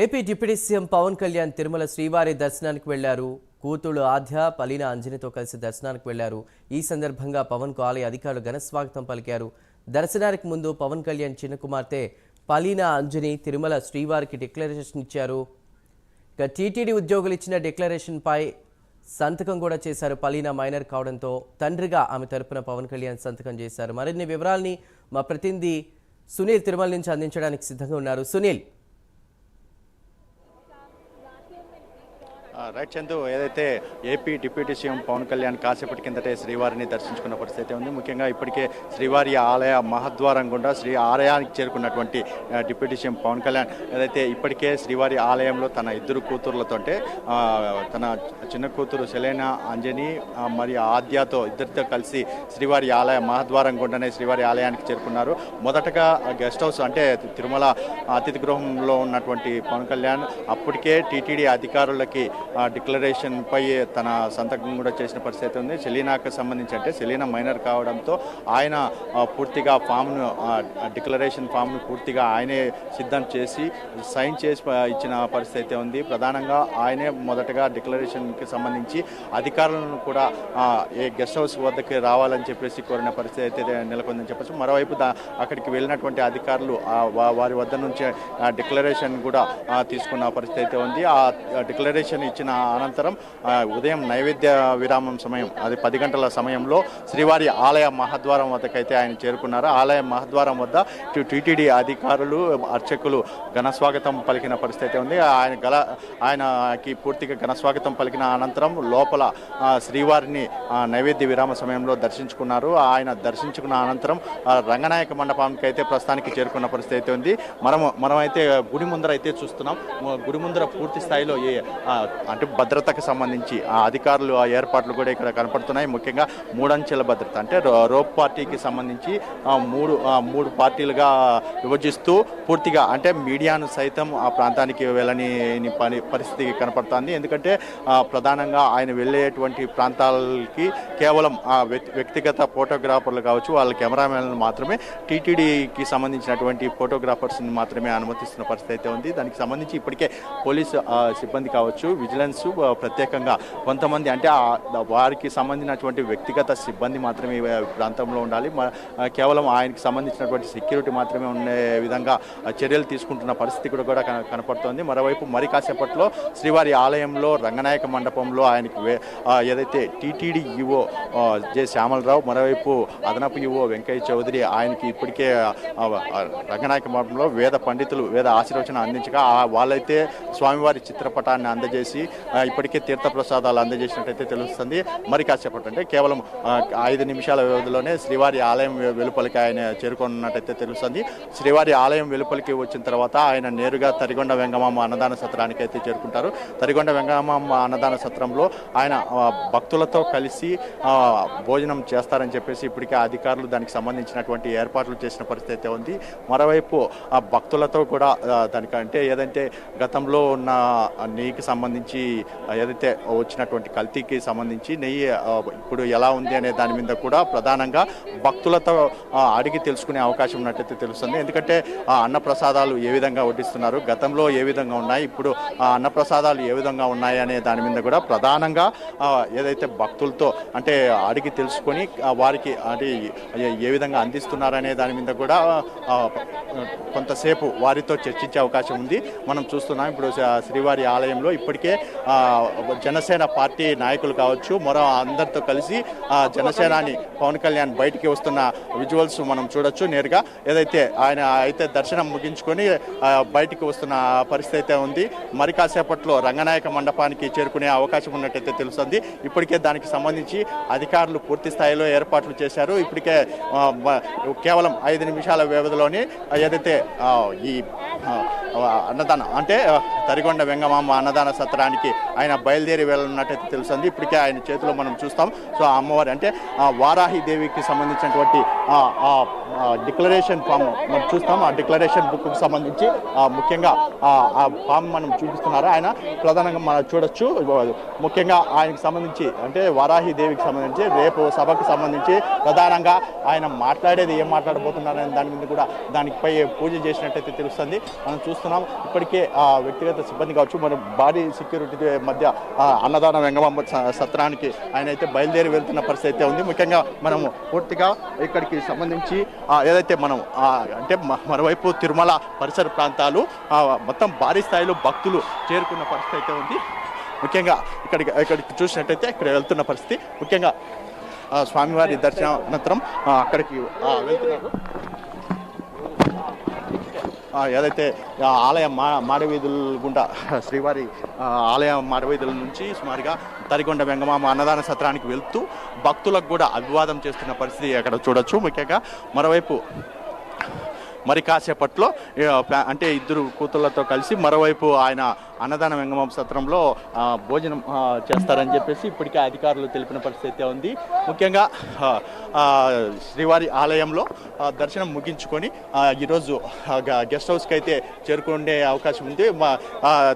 AP deputy CM Pawan Kalyan Tirumala శ్రీవారి దర్శనానికి వెళ్లారు. కూతుళ్లు ఆద్య, పలీనా అంజనితో కలిసి దర్శనానికి వెళ్లారు. ఈ సందర్భంగా పవన్ కు ఆలయ అధికారులు ఘన స్వాగతం పలికారు. దర్శనానికి ముందు పవన్ కళ్యాణ్ చిన్న కుమార్తె పలీనా అంజని తిరుమల శ్రీవారికి డిక్లరేషన్ ఇచ్చారు. ఇక టీటీడీ ఉద్యోగులు ఇచ్చిన డిక్లరేషన్ పై సంతకం కూడా చేశారు. పలీనా మైనర్ కావడంతో తండ్రిగా ఆమె తరపున పవన్ కళ్యాణ్ సంతకం చేశారు. మరిన్ని వివరాల్ని మా ప్రతినిధి సునీల్ తిరుమల నుంచి అందించడానికి సిద్ధంగా ఉన్నారు. సునీల్. రైట్ చందు, ఏదైతే AP deputy CM Pawan Kalyan కాసేపటి కిందటే శ్రీవారిని దర్శించుకున్న పరిస్థితి ఉంది. ముఖ్యంగా ఇప్పటికే శ్రీవారి ఆలయ మహద్వారం గుండా ఆలయానికి చేరుకున్నటువంటి డిప్యూటీ సీఎం పవన్ కళ్యాణ్ ఏదైతే ఇప్పటికే శ్రీవారి ఆలయంలో తన ఇద్దరు కూతుర్లతో తన చిన్న కూతురు సెలైనా అంజని మరియు ఆద్యతో ఇద్దరితో కలిసి శ్రీవారి ఆలయ మహద్వారం గుండానే శ్రీవారి ఆలయానికి చేరుకున్నారు. మొదటగా గెస్ట్ హౌస్ అంటే తిరుమల అతిథి గృహంలో ఉన్నటువంటి పవన్ కళ్యాణ్ అప్పటికే టీటీడీ అధికారులకి డిక్లరేషన్ పై తన సంతకం కూడా చేసిన పరిస్థితి ఉంది. సెలీనాకు సంబంధించి అంటే సెలీనా మైనర్ కావడంతో ఆయన పూర్తిగా ఫామ్ను డిక్లరేషన్ ఫామ్ను పూర్తిగా ఆయనే సిద్ధం చేసి సైన్ చేసి ఇచ్చిన పరిస్థితి ఉంది. ప్రధానంగా ఆయనే మొదటగా డిక్లరేషన్కి సంబంధించి అధికారులను కూడా ఏ గెస్ట్ హౌస్ వద్దకి రావాలని చెప్పేసి కోరిన పరిస్థితి అయితే నెలకొందని చెప్పచ్చు. మరోవైపు అక్కడికి వెళ్ళినటువంటి అధికారులు వారి వద్ద నుంచి డిక్లరేషన్ కూడా తీసుకున్న పరిస్థితి అయితే ఉంది. ఆ డిక్లరేషన్ ఇచ్చిన అనంతరం ఉదయం నైవేద్య విరామం సమయం అది 10 గంటల సమయంలో శ్రీవారి ఆలయ మహద్వారం వద్దకైతే ఆయన చేరుకున్నారు. ఆలయ మహద్వారం వద్ద టీటీడీ అధికారులు అర్చకులు ఘనస్వాగతం పలికిన పరిస్థితి ఉంది. ఆయనకి పూర్తిగా ఘనస్వాగతం పలికిన అనంతరం లోపల శ్రీవారిని నైవేద్య విరామ సమయంలో దర్శించుకున్నారు. ఆయన దర్శించుకున్న అనంతరం రంగనాయక మండపానికి అయితే ప్రస్తుతానికి చేరుకున్న పరిస్థితి ఉంది. మనమైతే గుడి ముందర అయితే చూస్తున్నాం. గుడి ముందర పూర్తి స్థాయిలో అంటే భద్రతకు సంబంధించి అధికారులు ఏర్పాట్లు కూడా ఇక్కడ కనపడుతున్నాయి. ముఖ్యంగా 3 అంచెల భద్రత అంటే రోప్ పార్టీకి సంబంధించి మూడు పార్టీలుగా విభజిస్తూ పూర్తిగా అంటే మీడియాను సైతం ఆ ప్రాంతానికి వెళ్ళని పరిస్థితి కనపడుతుంది. ఎందుకంటే ప్రధానంగా ఆయన వెళ్ళేటువంటి ప్రాంతాలకి కేవలం వ్యక్తిగత ఫోటోగ్రాఫర్లు కావచ్చు, వాళ్ళ కెమెరామెన్లు మాత్రమే టీటీడీకి సంబంధించినటువంటి ఫోటోగ్రాఫర్స్ని మాత్రమే అనుమతిస్తున్న పరిస్థితి అయితే ఉంది. దానికి సంబంధించి ఇప్పటికే పోలీసు సిబ్బంది కావచ్చు, విజిలెన్స్ ప్రత్యేకంగా కొంతమంది అంటే వారికి సంబంధించినటువంటి వ్యక్తిగత సిబ్బంది మాత్రమే ప్రాంతంలో ఉండాలి. కేవలం ఆయనకి సంబంధించినటువంటి సెక్యూరిటీ మాత్రమే ఉండే విధంగా చర్యలు తీసుకుంటున్న పరిస్థితి కూడా కనపడుతోంది. మరోవైపు మరి కాసేపట్లో శ్రీవారి ఆలయంలో రంగనాయక మండపంలో ఆయనకి ఏదైతే టీటీడీ ఈవో జె శ్యామలరావు, మరోవైపు అదనపు ఈవో వెంకయ్య చౌదరి ఆయనకి ఇప్పటికే రంగనాయక మండపంలో వేద పండితులు వేద ఆశీర్వచనం అందించగా వాళ్ళైతే స్వామివారి చిత్రపటాన్ని అందజేసి ఇప్పటికే తీర్థప్రసాదాలు అందజేసినట్టయితే తెలుస్తుంది. మరి కాసేపటి అంటే కేవలం 5 నిమిషాల వ్యవధిలోనే శ్రీవారి ఆలయం వెలుపలికి ఆయన చేరుకున్నట్టయితే తెలుస్తుంది. శ్రీవారి ఆలయం వెలుపలికి వచ్చిన తర్వాత ఆయన నేరుగా తరిగొండ వెంగమాంబ అన్నదాన సత్రానికి అయితే చేరుకుంటారు. తరిగొండ వెంగమాంబ అన్నదాన సత్రంలో ఆయన భక్తులతో కలిసి భోజనం చేస్తారని చెప్పేసి ఇప్పటికే అధికారులు దానికి సంబంధించినటువంటి ఏర్పాట్లు చేసిన పరిస్థితి అయితే ఉంది. మరోవైపు భక్తులతో కూడా దానికంటే ఏదంటే గతంలో ఉన్న నెయ్యికి సంబంధించి ఏదైతే వచ్చినటువంటి కల్తీకి సంబంధించి నెయ్యి ఇప్పుడు ఎలా ఉంది అనే దాని మీద కూడా ప్రధానంగా భక్తులతో అడిగి తెలుసుకునే అవకాశం ఉన్నట్టయితే తెలుస్తుంది. ఎందుకంటే అన్నప్రసాదాలు ఏ విధంగా వడ్డిస్తున్నారు, గతంలో ఏ విధంగా ఉన్నాయి, ఇప్పుడు అన్నప్రసాదాలు ఏ విధంగా ఉన్నాయి అనే దాని మీద కూడా ప్రధానంగా ఏదైతే భక్తులతో అంటే అడిగి తెలుసుకొని వారికి అంటే ఏ విధంగా అందిస్తున్నారనే దాని మీద కూడా కొంతసేపు వారితో చర్చించే అవకాశం ఉంది. మనం చూస్తున్నాం ఇప్పుడు శ్రీవారి ఆలయంలో ఇప్పటికే జనసేన పార్టీ నాయకులు కావచ్చు, మరో అందరితో కలిసి జనసేనాని పవన్ కళ్యాణ్ బయటికి వస్తున్న విజువల్స్ మనం చూడొచ్చు. నేరుగా ఏదైతే ఆయన అయితే దర్శనం ముగించుకొని బయటికి వస్తున్న పరిస్థితి అయితే ఉంది. మరి కాసేపట్లో రంగనాయక మండపానికి చేరుకునే అవకాశం ఉన్నట్టయితే తెలుస్తుంది. ఇప్పటికే దానికి సంబంధించి అధికారులు పూర్తి స్థాయిలో ఏర్పాట్లు చేశారు. ఇప్పటికే కేవలం 5 నిమిషాల వ్యవధిలోనే ఏదైతే ఈ అన్నదానం అంటే తరిగొండ వెంగమాంబ అన్నదాన సత్రానికి ఆయన బయలుదేరి వెళ్ళనున్నట్టయితే తెలుస్తుంది. ఇప్పటికే ఆయన చేతిలో మనం చూస్తాం. సో అమ్మవారి అంటే వారాహి దేవికి సంబంధించినటువంటి డిక్లరేషన్ ఫామ్ మనం చూస్తాం. ఆ డిక్లరేషన్ బుక్కి సంబంధించి ముఖ్యంగా ఆ ఫామ్ మనం చూపిస్తున్నారు. ఆయన ప్రధానంగా మనం చూడొచ్చు. ముఖ్యంగా ఆయనకు సంబంధించి అంటే వారాహి దేవికి సంబంధించి రేపు సభకు సంబంధించి ప్రధానంగా ఆయన మాట్లాడేది ఏం మాట్లాడబోతున్నారనే దాని మీద కూడా దానిపై పూజ చేసినట్టయితే తెలుస్తుంది. మనం చూస్తున్నాం చూస్తున్నాం ఇప్పటికే వ్యక్తిగత సిబ్బంది కావచ్చు మన భారీ సెక్యూరిటీ మధ్య అన్నదాన వెంగమాంబ సత్రానికి ఆయన అయితే బయలుదేరి వెళ్తున్న పరిస్థితి అయితే ఉంది. ముఖ్యంగా మనము పూర్తిగా ఇక్కడికి సంబంధించి ఏదైతే మనం అంటే మరోవైపు తిరుమల పరిసర ప్రాంతాలు మొత్తం భారీ స్థాయిలో భక్తులు చేరుకున్న పరిస్థితి అయితే ఉంది. ముఖ్యంగా ఇక్కడికి చూసినట్టయితే ఇక్కడ వెళ్తున్న పరిస్థితి ముఖ్యంగా స్వామివారి దర్శనం అనంతరం అక్కడికి వెళ్తున్నారు. ఏదైతే ఆలయ మాడవీధుల గుండా శ్రీవారి ఆలయ మాడవీధుల నుంచి సుమారుగా తరిగొండ వెంగమామ అన్నదాన సత్రానికి వెళ్తూ భక్తులకు కూడా అభివాదం చేస్తున్న పరిస్థితి అక్కడ చూడొచ్చు. ముఖ్యంగా మరోవైపు మరి కాసేపట్లో అంటే ఇద్దరు కూతుళ్లతో కలిసి మరోవైపు ఆయన అన్నదాన వెంగమామ సత్రంలో భోజనం చేస్తారని చెప్పేసి ఇప్పటికే అధికారులు తెలిపిన పరిస్థితి ఉంది. ముఖ్యంగా శ్రీవారి ఆలయంలో దర్శనం ముగించుకొని ఈరోజు గెస్ట్ హౌస్కి అయితే చేరుకునే అవకాశం ఉంది.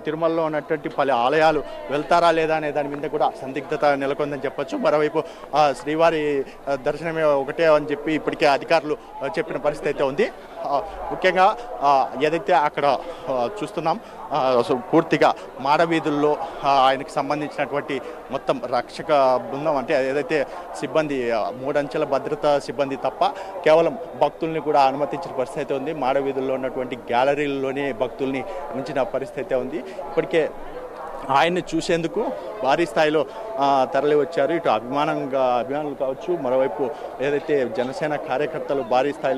తిరుమలలో ఉన్నటువంటి పలు ఆలయాలు వెళ్తారా లేదా అనే దాని మీద కూడా సందిగ్ధత నెలకొందని చెప్పొచ్చు. మరోవైపు శ్రీవారి దర్శనమే ఒకటే అని చెప్పి ఇప్పటికే అధికారులు చెప్పిన పరిస్థితి అయితే ఉంది. ముఖ్యంగా ఏదైతే అక్కడ చూస్తున్నాం పూర్తిగా మాడవీధుల్లో ఆయనకు సంబంధించినటువంటి మొత్తం రక్షక బృందం అంటే ఏదైతే సిబ్బంది 3 అంచెల భద్రతా సిబ్బంది తప్ప కేవలం భక్తుల్ని కూడా అనుమతించిన పరిస్థితి ఉంది. మాడవీధుల్లో ఉన్నటువంటి గ్యాలరీల్లోనే భక్తుల్ని ఉంచిన పరిస్థితి ఉంది. ఇప్పటికే ఆయన్ని చూసేందుకు భారీ స్థాయిలో తరలి వచ్చారు. ఇటు అభిమానులు కావచ్చు, మరోవైపు ఏదైతే జనసేన కార్యకర్తలు భారీ స్థాయిలో